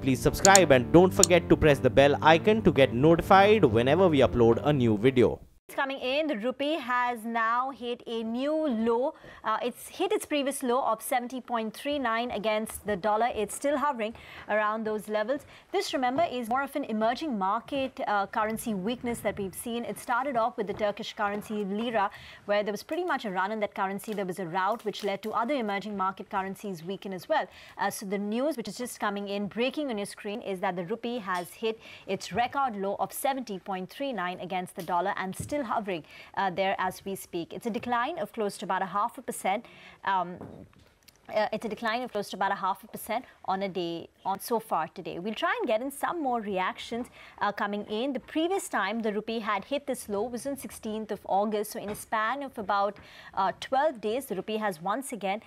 please subscribe and don't forget to press the bell icon to get notified whenever we upload a new video. Coming in, the rupee has now hit a new low. It's hit its previous low of 70.39 against the dollar. It's still hovering around those levels. This, remember, is more of an emerging market currency weakness that we've seen. It started off with the Turkish currency lira, where there was pretty much a run in that currency. There was a rout which led to other emerging market currencies weaken as well. So the news which is just coming in, breaking on your screen, is that the rupee has hit its record low of 70.39 against the dollar and still hovering there as we speak. It's a decline of close to about 0.5%. It's a decline of close to about 0.5% on a day so far today. We'll try and get in some more reactions coming in. The previous time the rupee had hit this low was on 16th of August. So in a span of about 12 days, the rupee has once again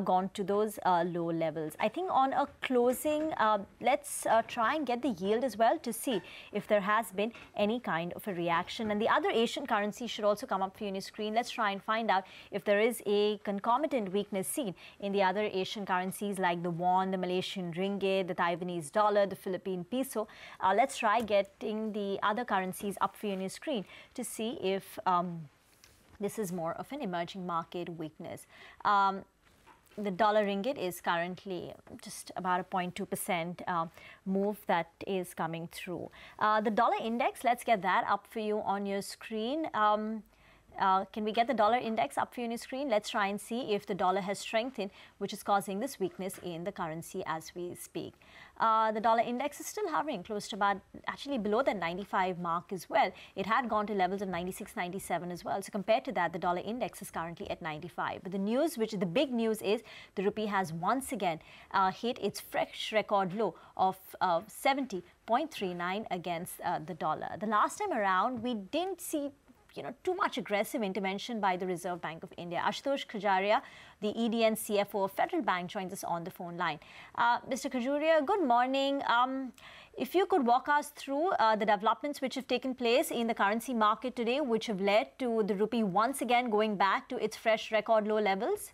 gone to those low levels. I think on a closing, let's try and get the yield as well to see if there has been any kind of a reaction. And the other Asian currency should also come up for you on your screen. Let's try and find out if there is a concomitant weakness seen in the other Asian currencies like the won, the Malaysian ringgit, the Taiwanese dollar, the Philippine peso. Let's try getting the other currencies up for you on your screen to see if this is more of an emerging market weakness. The dollar ringgit is currently just about a 0.2% move that is coming through. The dollar index, let's get that up for you on your screen. Can we get the dollar index up for you on your screen? Let's try and see if the dollar has strengthened, which is causing this weakness in the currency as we speak. The dollar index is still hovering close to about, actually below the 95 mark as well. It had gone to levels of 96, 97 as well. So compared to that, the dollar index is currently at 95. But the news, which is the big news, is the rupee has once again hit its fresh record low of 70.39 against the dollar. The last time around, we didn't see too much aggressive intervention by the Reserve Bank of India. Ashutosh Khajuria, the ED and CFO of Federal Bank, joins us on the phone line. Mr. Khajuria, good morning. If you could walk us through the developments which have taken place in the currency market today, which have led to the rupee once again going back to its fresh record low levels?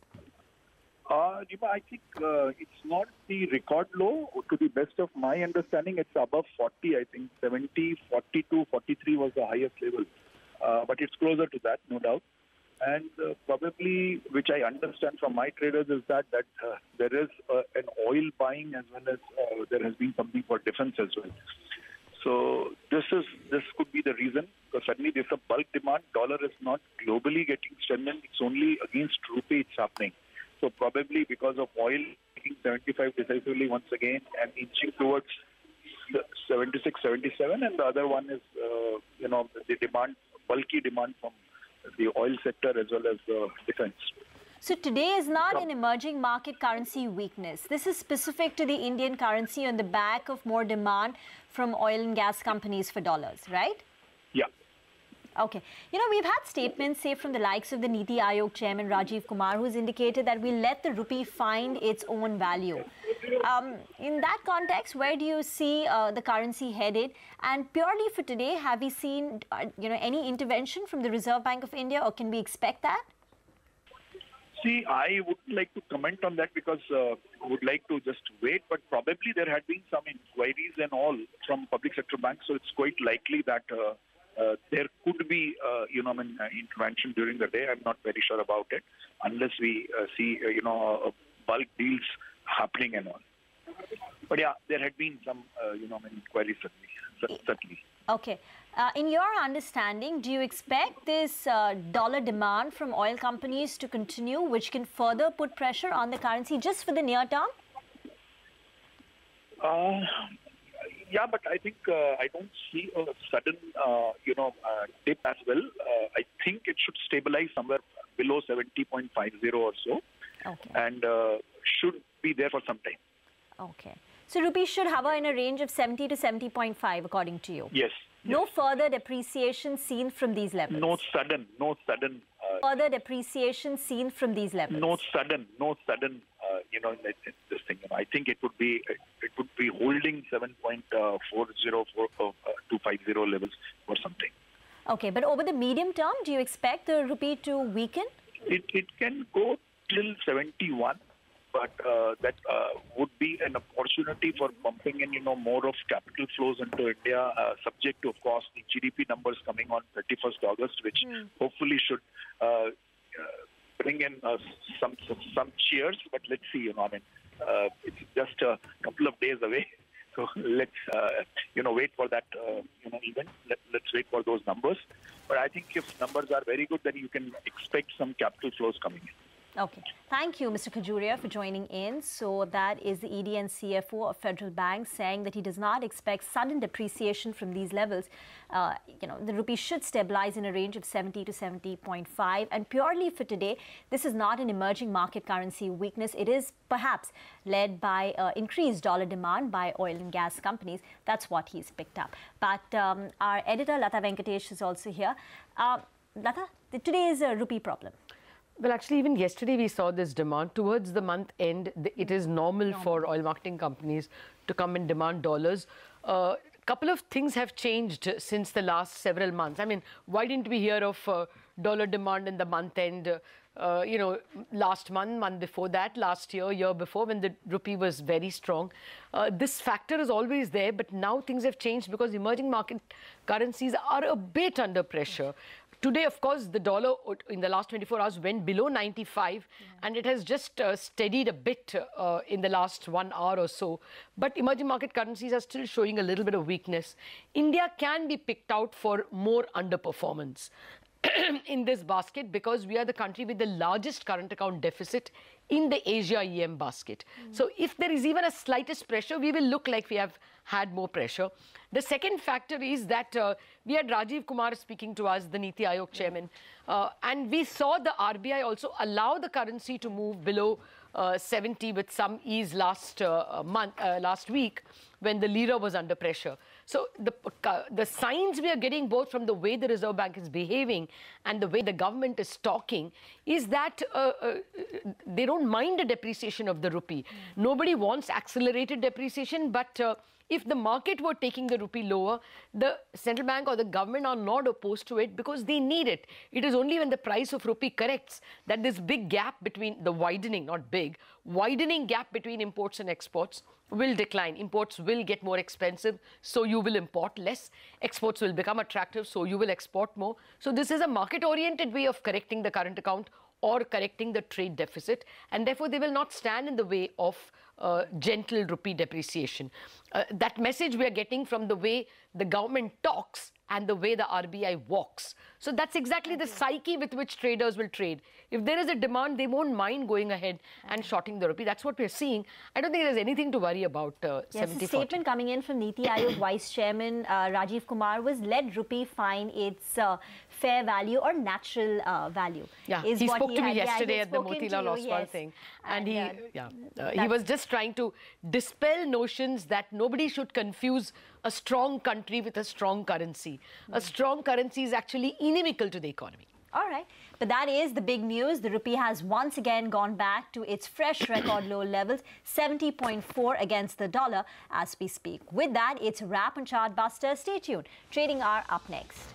Rima, I think it's not the record low. To the best of my understanding, it's above 40. I think 70, 42, 43 was the highest level. But it's closer to that, no doubt. And probably, which I understand from my traders, is that there is an oil buying as well as there has been something for defense as well. So this could be the reason, because suddenly there's a bulk demand. Dollar is not globally getting strengthened. It's only against rupee it's happening. So probably because of oil taking 75 decisively once again and inching towards 76, 77, and the other one is, the demand, bulky demand from the oil sector as well as defense. So today is not an emerging market currency weakness. This is specific to the Indian currency on the back of more demand from oil and gas companies for dollars, right? Yeah. Okay. We've had statements, say, from the likes of the Niti Aayog chairman Rajiv Kumar, who's indicated that we'll let the rupee find its own value. In that context, where do you see the currency headed? And purely for today, have we seen, any intervention from the Reserve Bank of India, or can we expect that? See, I wouldn't like to comment on that because I would like to just wait. But probably there had been some inquiries and all from public sector banks, so it's quite likely that there could be, intervention during the day. I'm not very sure about it, unless we see, bulk deals happening and all. But yeah, there had been some, inquiries certainly. Okay. In your understanding, do you expect this dollar demand from oil companies to continue, which can further put pressure on the currency just for the near term? Yeah, but I think I don't see a sudden, dip as well. I think it should stabilize somewhere below 70.50 or so, okay, and should be there for some time. Okay. So rupee should hover in a range of 70 to 70.5, according to you? Yes. No further depreciation seen from these levels? No sudden. Further depreciation seen from these levels? No sudden. This thing. I think it would be holding 7.40250 levels or something. Okay, but over the medium term, do you expect the rupee to weaken? It can go till 71, but but that would be an opportunity for pumping in, more of capital flows into India, subject to, of course, the GDP numbers coming on 31st August, which hopefully should bring in some cheers. But let's see, it's just a couple of days away. So let's, wait for that, event. Let's wait for those numbers. But I think if numbers are very good, then you can expect some capital flows coming in. Okay. Thank you, Mr. Khajuria, for joining in. So that is the ED and CFO of Federal Bank saying that he does not expect sudden depreciation from these levels. The rupee should stabilize in a range of 70 to 70.5. And purely for today, this is not an emerging market currency weakness. It is perhaps led by increased dollar demand by oil and gas companies. That's what he's picked up. But our editor, Lata Venkatesh, is also here. Lata, today is a rupee problem. Well, actually, even yesterday we saw this demand. Towards the month end, it is normal for oil marketing companies to come and demand dollars. Couple of things have changed since the last several months. I mean, why didn't we hear of dollar demand in the month end, last month before that, last year, year before, when the rupee was very strong? This factor is always there, but now things have changed because emerging market currencies are a bit under pressure. Today, of course, the dollar in the last 24 hours went below 95, and it has just steadied a bit in the last 1 hour or so. But emerging market currencies are still showing a little bit of weakness. India can be picked out for more underperformance in this basket because we are the country with the largest current account deficit in the Asia EM basket. So if there is even a slightest pressure, we will look like we have had more pressure. The second factor is that we had Rajiv Kumar speaking to us, the Niti Aayog chairman, and we saw the RBI also allow the currency to move below 70 with some ease last week when the lira was under pressure. So the signs we are getting both from the way the Reserve Bank is behaving and the way the government is talking is that they don't mind a depreciation of the rupee. Nobody wants accelerated depreciation, but if the market were taking the rupee lower, the central bank or the government are not opposed to it because they need it. It is only when the price of rupee corrects that this big gap between the widening, not big, widening gap between imports and exports will decline. Imports will get more expensive, so you will import less. Exports will become attractive, so you will export more. So this is a market-oriented way of correcting the current account or correcting the trade deficit, and therefore they will not stand in the way of gentle rupee depreciation. That message we are getting from the way the government talks and the way the RBI walks. So that's exactly the psyche with which traders will trade. If there is a demand, they won't mind going ahead and shorting the rupee. That's what we're seeing. I don't think there's anything to worry about. Yes, a statement coming in from Niti Aayog Vice Chairman Rajiv Kumar was, let rupee find its fair value or natural value. Yeah, he spoke to me yesterday at the Motilal Oswal thing. And he was just trying to dispel notions that nobody should confuse a strong country with a strong currency. A strong currency is actually inimical to the economy. All right. But that is the big news. The rupee has once again gone back to its fresh record low levels, 70.4 against the dollar as we speak. With that, it's a wrap on Chartbuster. Stay tuned. Trading Hour up next.